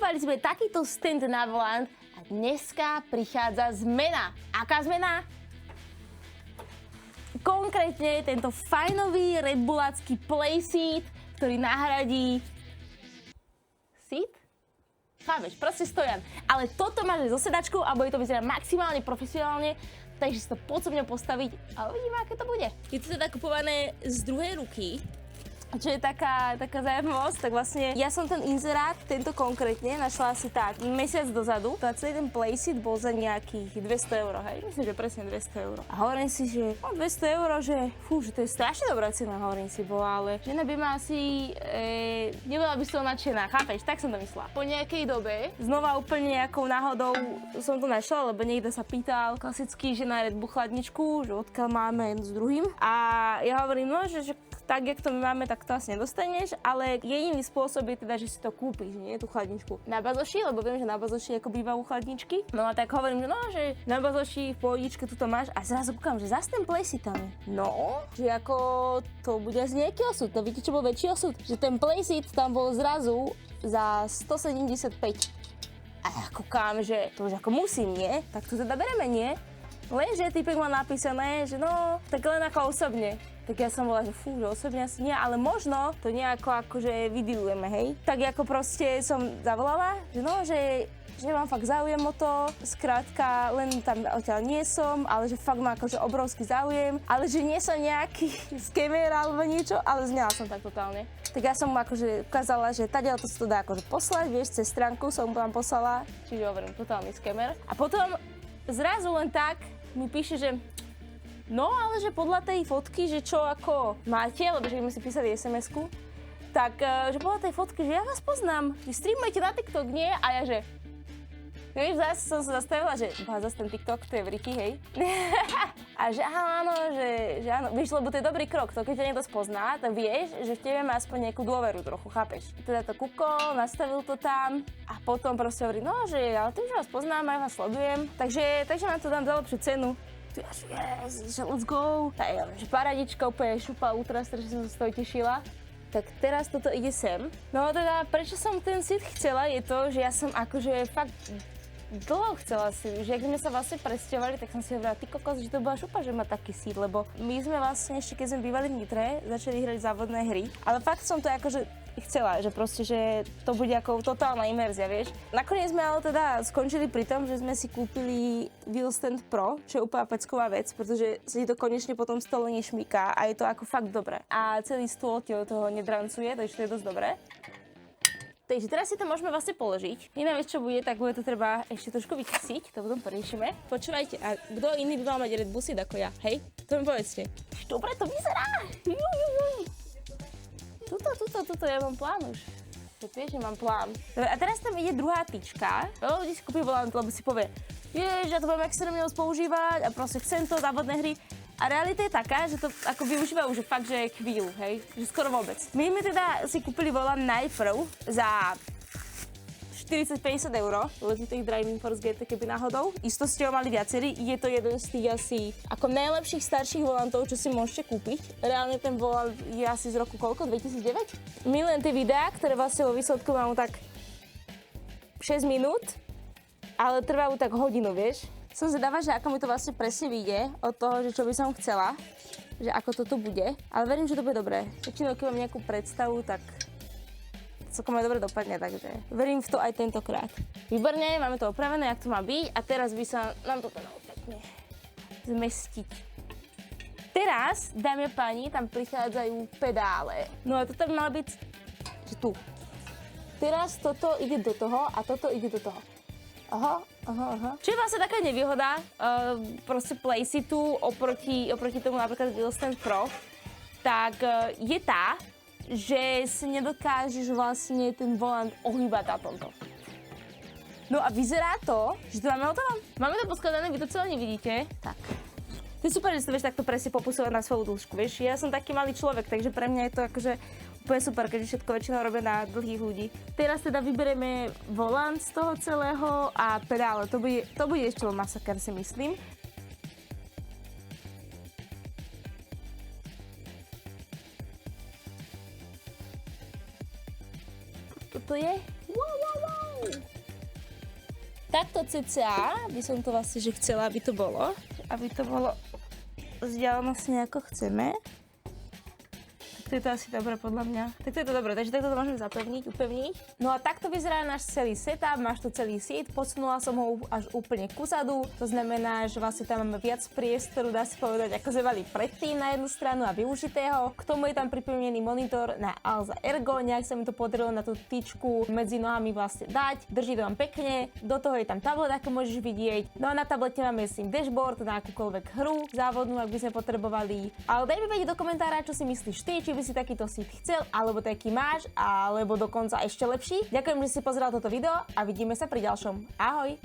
Kúpali sme takýto stand na volant a dneska prichádza zmena. Aká zmena? Konkrétne tento fajnový Red Bullácky playseat, ktorý nahradí seat? Chápeš, proste stojan. Ale toto máš so sedačkou a bude to vyzerať maximálne profesionálne, takže si to poď so mňou postaviť a uvidíme, aké to bude. Je to teda kupované z druhej ruky. Čo je taká zaujímavosť, tak vlastne ja som ten inzerát, tento konkrétne, našla asi tak mesiac dozadu. A celý ten playseat bol za nejakých 200 €, hej? Myslím, že presne 200 €. A hovorím si, že 200 €, že že to je strašne dobrá cena, hovorím si, bola, ale žena by ma asi, nebola by z toho nadšená, chápeš? Tak som to myslela. Po nejakej dobe, znova úplne nejakou náhodou som to našla, lebo niekto sa pýtal klasicky, že na Red Bull chladničku, že odkiaľ máme s druhým. A ja hovorím, no, že tak, jak to my máme, tak to asi nedostaneš, ale jediný spôsob je teda, že si to kúpiš, nie, tú chladničku na bazoši, lebo viem, že na bazoši ako bývajú chladničky. No a tak hovorím, že no, že na bazoši v pohodičke tu to máš a zrazu kúkam, že zase ten playseat tam je. No, že ako to bude z nejaký osud, to viete, čo bol väčší osud? Že ten playseat tam bol zrazu za 175. A ja kúkam, že to už ako musím, nie? Tak to teda bereme, nie? Lenže typek mal napísané, že no, tak len ako osobne. Tak ja som bola, že že osobne asi nie, ale možno to nejako akože vydilujeme, hej. Tak ako proste som zavolala, že no, že mám fakt záujem o to, skrátka len tam odtiaľ nie som, ale že fakt mám akože obrovský záujem, ale že nie som nejaký skemer alebo niečo, ale znela som tak totálne. Tak ja som mu akože ukázala, že tadiaľ to sa to dá akože poslať, vieš, cez stránku som mu tam poslala, čiže hovorím, totálny skemer. A potom zrazu len tak mi píše, že no, ale že podľa tej fotky, že čo ako máte, lebo že my si písali SMS-ku, tak že podľa tej fotky, že ja vás poznám, že streamujete na TikTok, nie? A ja že, vieš, zase som sa zastavila, že zase ten TikTok, to je v Riky, hej? A že áno, že áno, vieš, lebo to je dobrý krok, to keď ťa niekto spozná, tak vieš, že v tebe má aspoň nejakú dôveru trochu, chápeš? Teda to kúkol, nastavil to tam a potom proste hovorí, no, že ale tým, že vás poznám, aj vás sledujem, takže vám to dám za lepšiu cenu. Yes, že let's go. A ja, že paradička, úplne šupa, ultra strašne som sa z toho tešila. Tak teraz toto ide sem. No teda, prečo som ten seat chcela, je to, že ja som akože fakt dlho chcela si, že ak sme sa vlastne presťahovali, tak som si hovorila, ty kokos, že to bola šupa, že má taký seat, lebo my sme vlastne ešte, keď sme bývali v Nitre, začali hrať závodné hry, ale fakt som to akože chcela, že proste, že to bude ako totálna imerzia, vieš. Nakoniec sme ale teda skončili pri tom, že sme si kúpili Wheelstand Pro, čo je úplne pecková vec, pretože sa ti to konečne potom stole nešmýká a je to ako fakt dobré. A celý stôl ti od toho nedrancuje, takže to je dosť dobré. Takže teraz si to môžeme vlastne položiť. Iná vec, čo bude, tak bude to treba ešte trošku vyčisiť, to potom poriešime. Počúvajte, a kto iný by mal mať Red Bull seat ako ja, hej? To mi povedzte. Dobre to vyzerá! Tuto, ja mám plán už. To vieš, že mám plán. Dobre, a teraz tam ide druhá tyčka. Veľa ľudí si kúpi volant, lebo si povie, ja to budem extrémne moc používať a proste chcem to, závodné hry. A realita je taká, že to ako využívajú už fakt, že chvíľu, hej? Že skoro vôbec. My sme teda si kúpili volant najprv za 40-50 €, Logitech Driving Force GT, keby náhodou. Isto ste ho mali viacerí, je to jeden z tých asi ako najlepších starších volantov, čo si môžete kúpiť. Reálne ten volant je asi z roku koľko? 2009? Milujem tie videá, ktoré vlastne vo výsledku mám tak 6 minút, ale trvajú tak hodinu, vieš. Som zvedavá, že ako mi to vlastne presne vyjde od toho, že čo by som chcela, že ako toto bude, ale verím, že to bude dobré. Väčšinou, keď mám nejakú predstavu, tak celkom aj dobre dopadne, takže verím v to aj tentokrát. Výborne, máme to opravené, jak to má byť a teraz by sa nám to dalo pekne zmestiť. Teraz, dámy a páni, tam prichádzajú pedále. No a toto by malo byť, že tu. Teraz toto ide do toho a toto ide do toho. Aha. Čo je vlastne taká nevýhoda proste playseatu oproti tomu napríklad Wheelstand Pro, tak je tá, že si nedokážeš vlastne ten volant ohýbať na tomto. No a vyzerá to, že to máme hotovo. Máme to poskladané, vy to celé nevidíte. Tak. To je super, že si to vieš takto presne popusovať na svoju dĺžku, vieš. Ja som taký malý človek, takže pre mňa je to akože úplne super, keďže všetko väčšinou robia na dlhých ľudí. Teraz teda vyberieme volant z toho celého a pedále. To bude ešte masaker, si myslím. Toto je? Wow. takto cca by som to vlastne, že chcela, aby to bolo. Aby to bolo vzdialenosť ako chceme. Tak to je to asi dobré podľa mňa. Tak to je to dobré, takže takto to môžeme zapevniť, upevniť. No a takto vyzerá náš celý setup, máš tu celý seat, posunula som ho až úplne ku zadu, to znamená, že vlastne tam máme viac priestoru, dá sa povedať, ako sme mali predtým na jednu stranu a využitého. K tomu je tam pripevnený monitor na Alza Ergo, nejak sa mi to podarilo na tú tyčku medzi nohami vlastne dať, drží to vám pekne, do toho je tam tablet, ako môžeš vidieť. No a na tablete máme s tým dashboard na akúkoľvek hru závodnú, ak by sme potrebovali. Ale daj mi vedieť do komentára, čo si myslíš ty, či by si takýto seat chcel, alebo taký máš, alebo dokonca ešte lepší. Ďakujem, že si pozeral toto video a vidíme sa pri ďalšom. Ahoj!